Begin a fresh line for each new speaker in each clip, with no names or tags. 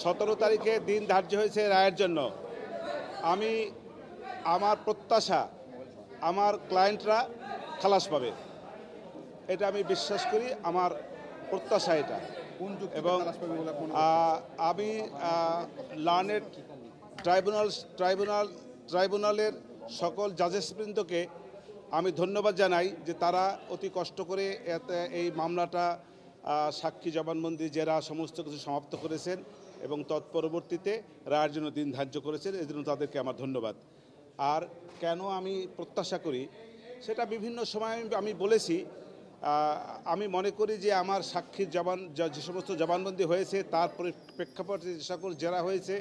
17 তারিখে দিন ধার্য হয়েছে রায়ের জন্য। আমি আমার প্রত্যাশা আমার ক্লায়েন্টরা খালাস পাবে, এটা আমি বিশ্বাস করি, আমার প্রত্যাশা এটা। এবং আমি লার্নেড ট্রাইব্যুনালের সকল জাজেসবৃন্দকে আমি ধন্যবাদ জানাই যে তারা অতি কষ্ট করে এই মামলাটা সাক্ষী জবানবন্দি জেরা সমস্ত কিছু সমাপ্ত করেছেন এবং তৎপরবর্তীতে রায়ের জন্য দিন ধার্য করেছেন, এজন্য তাদেরকে আমার ধন্যবাদ। আর কেন আমি প্রত্যাশা করি সেটা বিভিন্ন সময় আমি বলেছি। আমি মনে করি যে আমার সাক্ষীর যে সমস্ত জবানবন্দি হয়েছে তার প্রেক্ষাপটে যে সকল জেরা হয়েছে,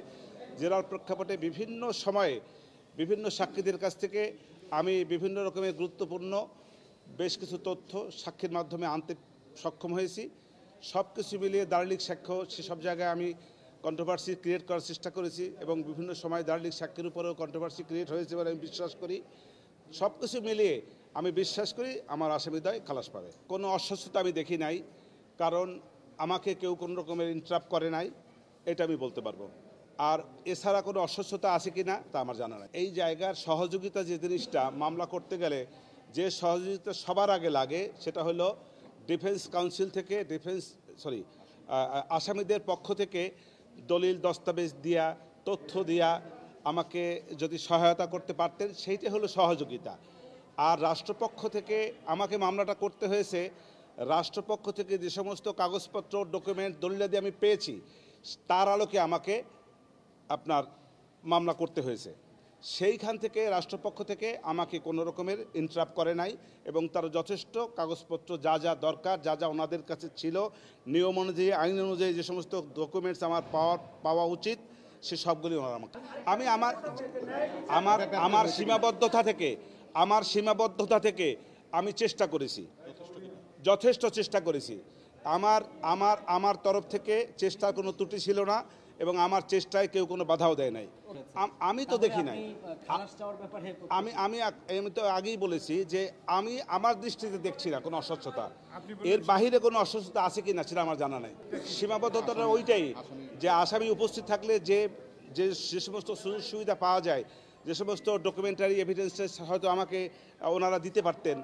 জেরার প্রেক্ষাপটে বিভিন্ন সময়ে বিভিন্ন সাক্ষীদের কাছ থেকে আমি বিভিন্ন রকমের গুরুত্বপূর্ণ বেশ কিছু তথ্য সাক্ষীর মাধ্যমে আনতে সক্ষম হয়েছি। সব কিছু মিলিয়ে দালিলিক সাক্ষ্য সেসব জায়গায় আমি কন্ট্রোভার্সি ক্রিয়েট করার চেষ্টা করেছি এবং বিভিন্ন সময় দালিলিক সাক্ষীর উপরেও কন্ট্রোভার্সি ক্রিয়েট হয়েছে বলে আমি বিশ্বাস করি। সব কিছু মিলিয়ে আমি বিশ্বাস করি আমার আসামিদ্বয় খালাস পাবে। কোনো অস্বস্থতা আমি দেখি নাই, কারণ আমাকে কেউ কোনো রকমের ইন্টারাপ্ট করে নাই, এটা আমি বলতে পারবো। আর এছাড়া কোনো অস্বস্থতা আছে কি না তা আমার জানা নাই। এই জায়গার সহযোগিতা যে জিনিসটা মামলা করতে গেলে যে সহযোগিতা সবার আগে লাগে সেটা হলো ডিফেন্স কাউন্সিল থেকে আসামিদের পক্ষ থেকে দলিল দস্তাবেজ দিয়া তথ্য দিয়া আমাকে যদি সহায়তা করতে পারতেন সেইটা হলো সহযোগিতা। আর রাষ্ট্রপক্ষ থেকে আমাকে মামলাটা করতে হয়েছে, রাষ্ট্রপক্ষ থেকে যে সমস্ত কাগজপত্র ডকুমেন্ট দলিলাদি আমি পেয়েছি তার আলোকে আমাকে আপনার মামলা করতে হয়েছে। সেইখান থেকে রাষ্ট্রপক্ষ থেকে আমাকে কোনো রকমের ইন্টারাপ্ট করে নাই এবং তার যথেষ্ট কাগজপত্র যা যা দরকার, যা যা ওনাদের কাছে ছিল নিয়ম অনুযায়ী আইন অনুযায়ী যে সমস্ত ডকুমেন্টস আমার পাওয়া উচিত সে সবগুলি ওনারা আমাকে। আমি আমার সীমাবদ্ধতা থেকে আমি চেষ্টা করেছি, যথেষ্ট চেষ্টা করেছি। আমার তরফ থেকে চেষ্টার কোনো ত্রুটি ছিল না এবং আমার চেষ্টায় কেউ কোনো বাধাও দেয় নাই। আমি তো দেখি নাই। আমি তো আগেই বলেছি যে আমি আমার দৃষ্টিতে দেখছি না কোনো অস্বচ্ছতা। এর বাহিরে কোনো অস্বচ্ছতা আছে কি না সেটা আমার জানা নাই। সীমাবদ্ধতাটা ওইটাই যে আসামি উপস্থিত থাকলে যে সমস্ত সুযোগ সুবিধা পাওয়া যায়, যে সমস্ত ডকুমেন্টারি এভিডেন্সেস হয়তো আমাকে ওনারা দিতে পারতেন,